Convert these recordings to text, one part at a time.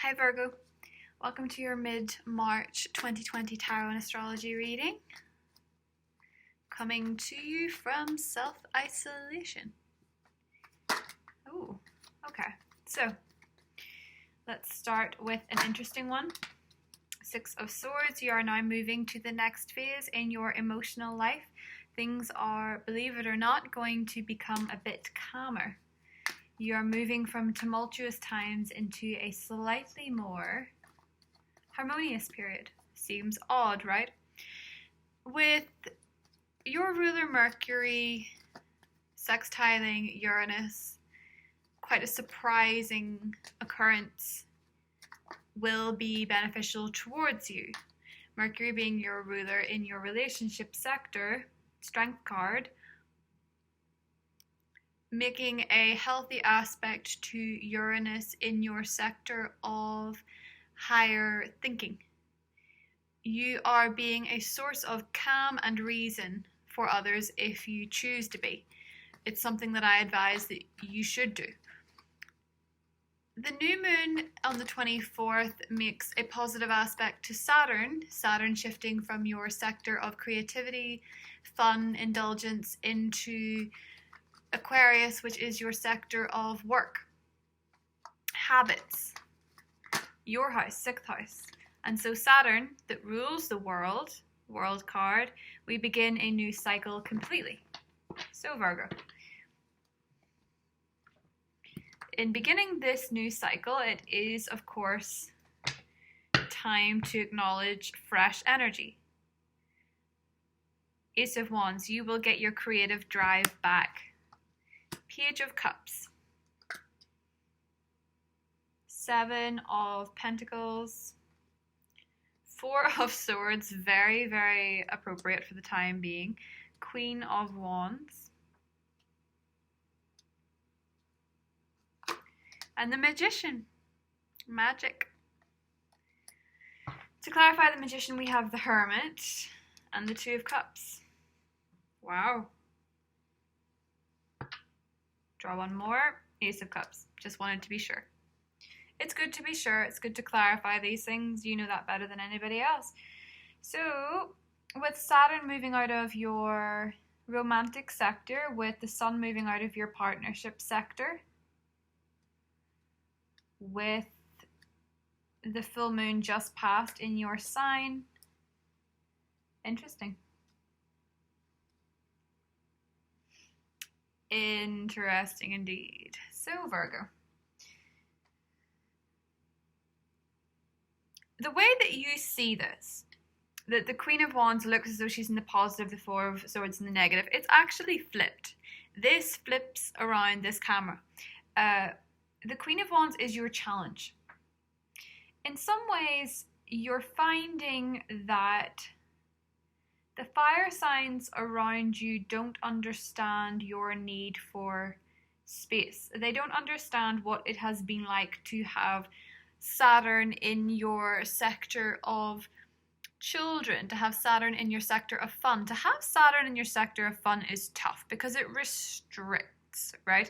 Hi Virgo, welcome to your mid-March 2020 tarot and astrology reading. Coming to you from self-isolation. Oh, okay. So, let's start with an interesting one. Six of Swords, you are now moving to the next phase in your emotional life. Things are, believe it or not, going to become a bit calmer. You are moving from tumultuous times into a slightly more harmonious period. Seems odd, right? With your ruler Mercury sextiling Uranus, quite a surprising occurrence will be beneficial towards you. Mercury being your ruler in your relationship sector, strength card, making a healthy aspect to Uranus in your sector of higher thinking. You are being a source of calm and reason for others if you choose to be. It's something that I advise that you should do. The new moon on the 24th makes a positive aspect to Saturn. Saturn shifting from your sector of creativity, fun, indulgence into Aquarius, which is your sector of work, habits, your house, sixth house. And so Saturn, that rules the world card, we begin a new cycle completely. So Virgo, in beginning this new cycle, it is, of course, time to acknowledge fresh energy. Ace of Wands, you will get your creative drive back. Page of Cups, Seven of Pentacles, Four of Swords, very, very appropriate for the time being, Queen of Wands, and the Magician, magic. To clarify the Magician, we have the Hermit and the Two of Cups. Wow. Draw one more, Ace of Cups. Just wanted to be sure. It's good to be sure. It's good to clarify these things. You know that better than anybody else. So, with Saturn moving out of your romantic sector, with the Sun moving out of your partnership sector, with the full moon just passed in your sign. Interesting. Interesting indeed. So Virgo, the way that you see this, that the Queen of Wands looks as though she's in the positive, the Four of Swords in the negative, it's actually flipped. This flips around this camera. The Queen of Wands is your challenge. In some ways, you're finding that the fire signs around you don't understand your need for space. They don't understand what it has been like to have Saturn in your sector of children, to have Saturn in your sector of fun. To have Saturn in your sector of fun is tough because it restricts, right?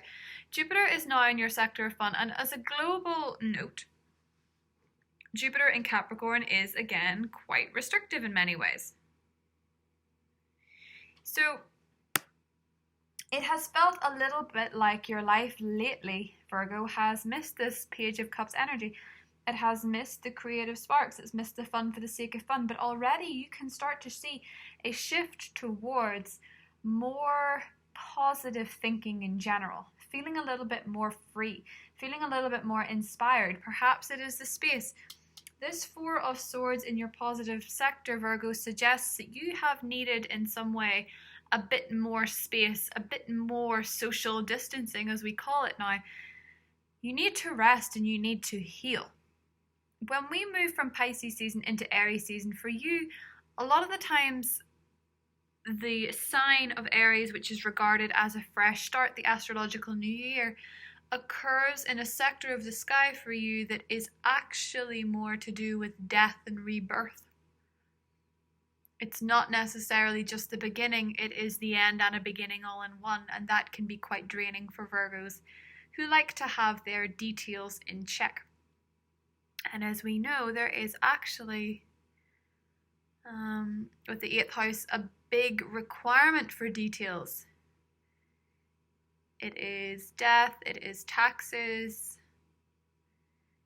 Jupiter is now in your sector of fun, and as a global note, Jupiter in Capricorn is again quite restrictive in many ways. So it has felt a little bit like your life lately, Virgo, has missed this Page of Cups energy. It has missed the creative sparks. It's missed the fun for the sake of fun. But already you can start to see a shift towards more positive thinking in general. Feeling a little bit more free. Feeling a little bit more inspired. Perhaps it is the space. This Four of Swords in your positive sector, Virgo, suggests that you have needed in some way a bit more space, a bit more social distancing, as we call it now. You need to rest and you need to heal. When we move from Pisces season into Aries season, for you, a lot of the times the sign of Aries, which is regarded as a fresh start, the astrological new year, occurs in a sector of the sky for you that is actually more to do with death and rebirth. It's not necessarily just the beginning, it is the end and a beginning all in one, and that can be quite draining for Virgos who like to have their details in check. And as we know, there is actually, with the 8th house, a big requirement for details. It is death, it is taxes,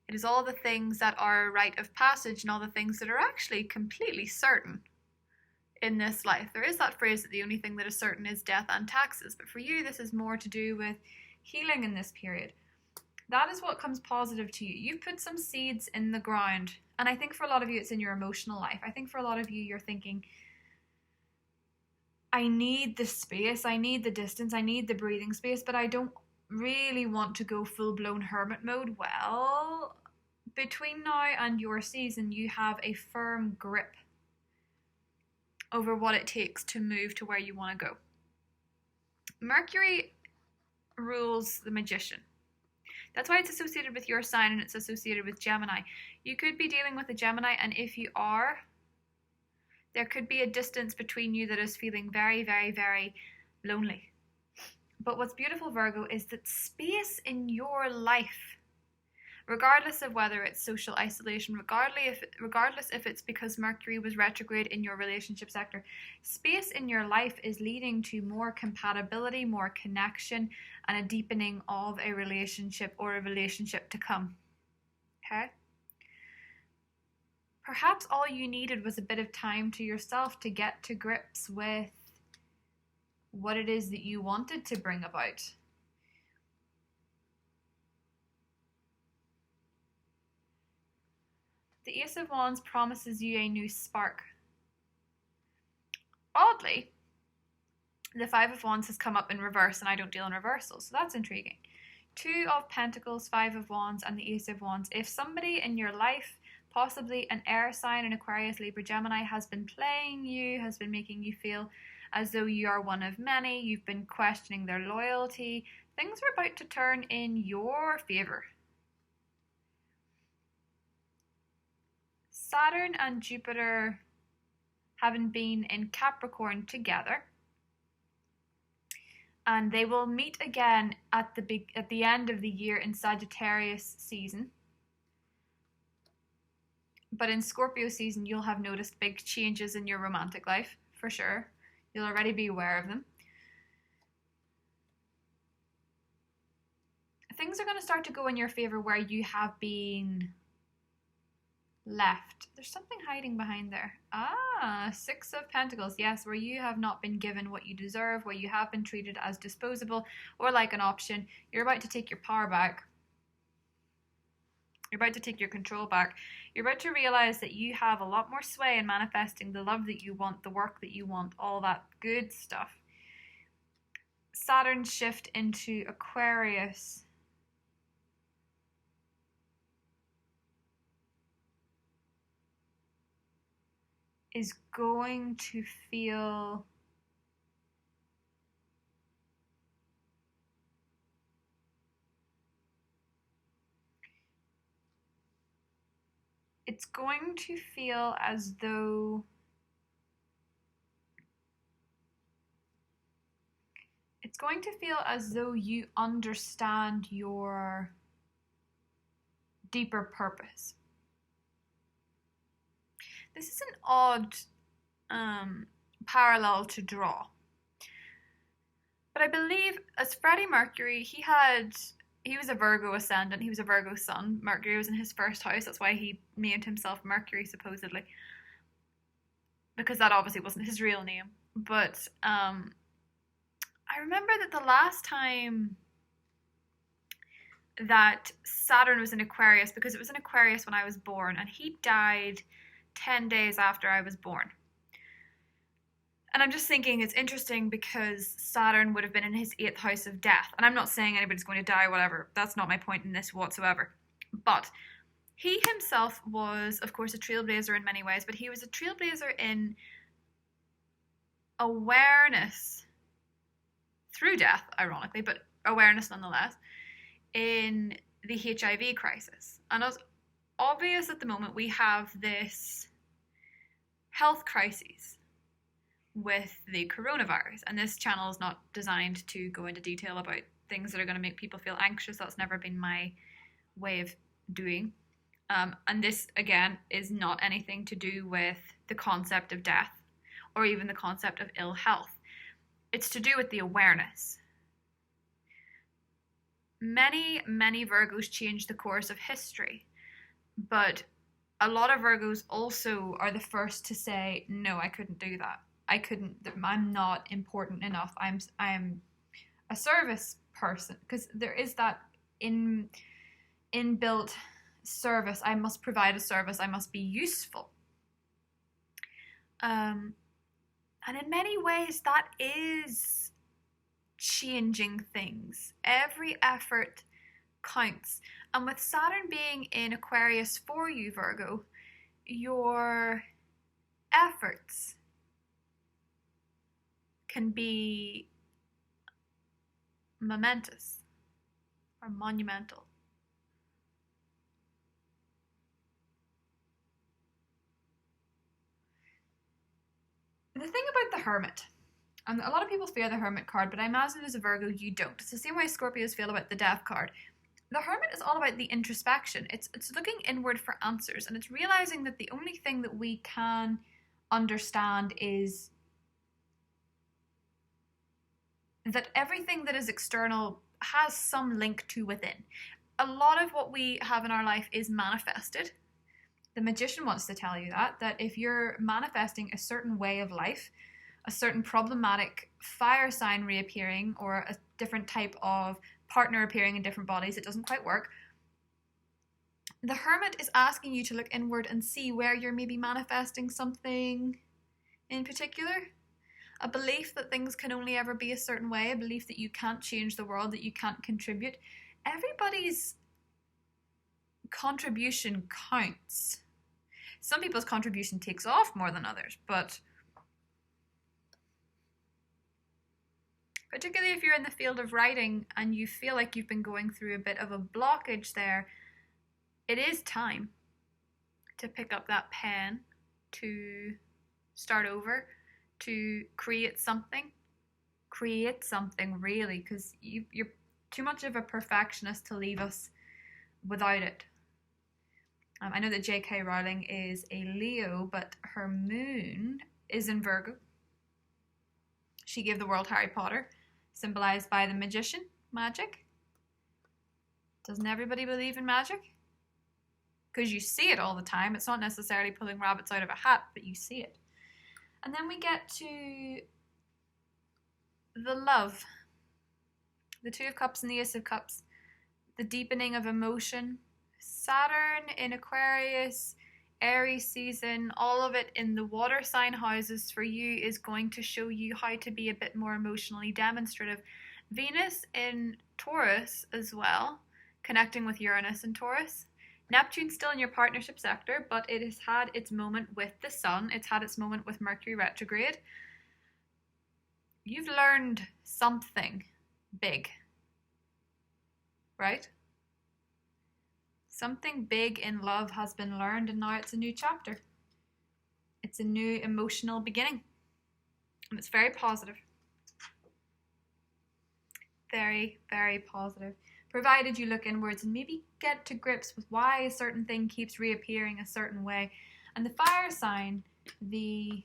it is all the things that are a rite of passage and all the things that are actually completely certain in this life. There is that phrase that the only thing that is certain is death and taxes, but for you this is more to do with healing in this period. That is what comes positive to you. You've put some seeds in the ground, and I think for a lot of you it's in your emotional life. I think for a lot of you you're thinking, I need the space, I need the distance, I need the breathing space, but I don't really want to go full-blown hermit mode. Well, between now and your season, you have a firm grip over what it takes to move to where you want to go. Mercury rules the magician. That's why it's associated with your sign and it's associated with Gemini. You could be dealing with a Gemini, and if you are, there could be a distance between you that is feeling very, very, very lonely. But what's beautiful, Virgo, is that space in your life, regardless of whether it's social isolation, regardless if it's because Mercury was retrograde in your relationship sector, space in your life is leading to more compatibility, more connection, and a deepening of a relationship or a relationship to come. Okay? Perhaps all you needed was a bit of time to yourself to get to grips with what it is that you wanted to bring about. The Ace of Wands promises you a new spark. Oddly, the Five of Wands has come up in reverse, and I don't deal in reversals, so that's intriguing. 2 of Pentacles, 5 of Wands, and the Ace of Wands. If somebody in your life, possibly an air sign, an Aquarius, Libra, Gemini, has been playing you, has been making you feel as though you are one of many, you've been questioning their loyalty, things are about to turn in your favor. Saturn and Jupiter having been in Capricorn together, and they will meet again at the end of the year in Sagittarius season. But in Scorpio season, you'll have noticed big changes in your romantic life, for sure. You'll already be aware of them. Things are going to start to go in your favor where you have been left. There's something hiding behind there. 6 of Pentacles. Yes, where you have not been given what you deserve, where you have been treated as disposable or like an option. You're about to take your power back. You're about to take your control back. You're about to realize that you have a lot more sway in manifesting the love that you want, the work that you want, all that good stuff. Saturn shift into Aquarius is going to feel as though you understand your deeper purpose. This is an odd parallel to draw. But I believe as Freddie Mercury, he was a Virgo ascendant, he was a Virgo sun. Mercury was in his first house, that's why he named himself Mercury, supposedly. Because that obviously wasn't his real name. But I remember that the last time that Saturn was in Aquarius, because it was in Aquarius when I was born, and he died 10 days after I was born. And I'm just thinking it's interesting because Saturn would have been in his 8th house of death. And I'm not saying anybody's going to die, whatever. That's not my point in this whatsoever. But he himself was, of course, a trailblazer in many ways, but he was a trailblazer in awareness through death, ironically, but awareness nonetheless, in the HIV crisis. And as obvious at the moment, we have this health crisis with the coronavirus, and this channel is not designed to go into detail about things that are going to make people feel anxious. That's never been my way of doing. And this, again, is not anything to do with the concept of death or even the concept of ill health. It's to do with the awareness. Many, many Virgos change the course of history, but a lot of Virgos also are the first to say, no, I couldn't do that. I'm not important enough. I'm a service person, because there is that inbuilt service. I must provide a service. I must be useful. And in many ways, that is changing things. Every effort counts. And with Saturn being in Aquarius for you, Virgo, your efforts can be momentous or monumental. The thing about the Hermit, and a lot of people fear the Hermit card, but I imagine as a Virgo you don't. It's the same way Scorpios feel about the Death card. The Hermit is all about the introspection. It's looking inward for answers, and it's realizing that the only thing that we can understand is that everything that is external has some link to within. A lot of what we have in our life is manifested. The Magician wants to tell you that if you're manifesting a certain way of life, a certain problematic fire sign reappearing, or a different type of partner appearing in different bodies, it doesn't quite work. The Hermit is asking you to look inward and see where you're maybe manifesting something in particular. A belief that things can only ever be a certain way, a belief that you can't change the world, that you can't contribute. Everybody's contribution counts. Some people's contribution takes off more than others, but particularly if you're in the field of writing and you feel like you've been going through a bit of a blockage there, it is time to pick up that pen, to start over, to create something really, because you're too much of a perfectionist to leave us without it. I know that J.K. Rowling is a Leo, but her moon is in Virgo. She gave the world Harry Potter, symbolized by the magician, magic. Doesn't everybody believe in magic? Because you see it all the time. It's not necessarily pulling rabbits out of a hat, but you see it. And then we get to the love. The Two of Cups and the Ace of Cups. The deepening of emotion. Saturn in Aquarius, Aries season, all of it in the water sign houses for you is going to show you how to be a bit more emotionally demonstrative. Venus in Taurus as well, connecting with Uranus and Taurus. Neptune's still in your partnership sector, but it has had its moment with the Sun. It's had its moment with Mercury retrograde. You've learned something big, right? Something big in love has been learned, and now it's a new chapter. It's a new emotional beginning. And it's very positive. Very, very positive. Provided you look inwards and maybe get to grips with why a certain thing keeps reappearing a certain way. And the fire sign, the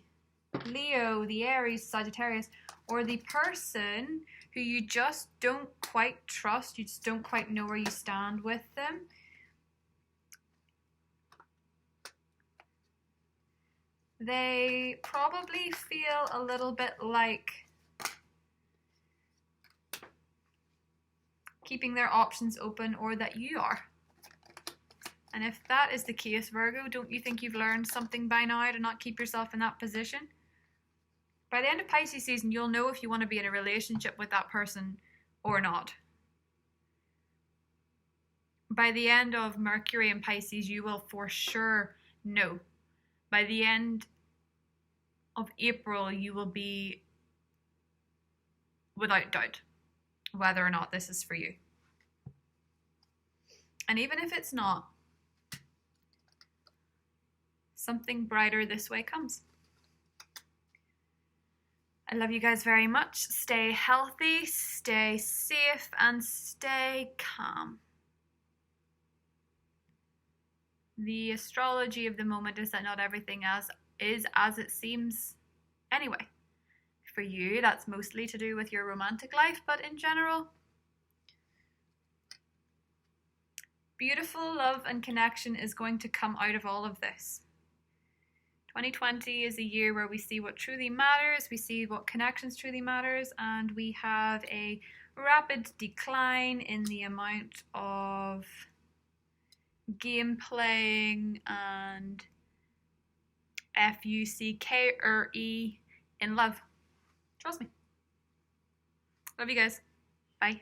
Leo, the Aries, Sagittarius, or the person who you just don't quite trust, you just don't quite know where you stand with them, they probably feel a little bit like keeping their options open, or that you are. And if that is the case, Virgo, don't you think you've learned something by now to not keep yourself in that position? By the end of Pisces season, you'll know if you want to be in a relationship with that person or not. By the end of Mercury in Pisces, you will for sure know. By the end of April, you will be without doubt whether or not this is for you. And even if it's not, something brighter this way comes. I love you guys very much. Stay healthy, stay safe, and stay calm. the astrology of the moment is that not everything else is as it seems anyway. For you, that's mostly to do with your romantic life, but in general, beautiful love and connection is going to come out of all of this. 2020 is a year where we see what truly matters, we see what connections truly matters, and we have a rapid decline in the amount of game playing and fuckre in love. Trust me. Love you guys. Bye.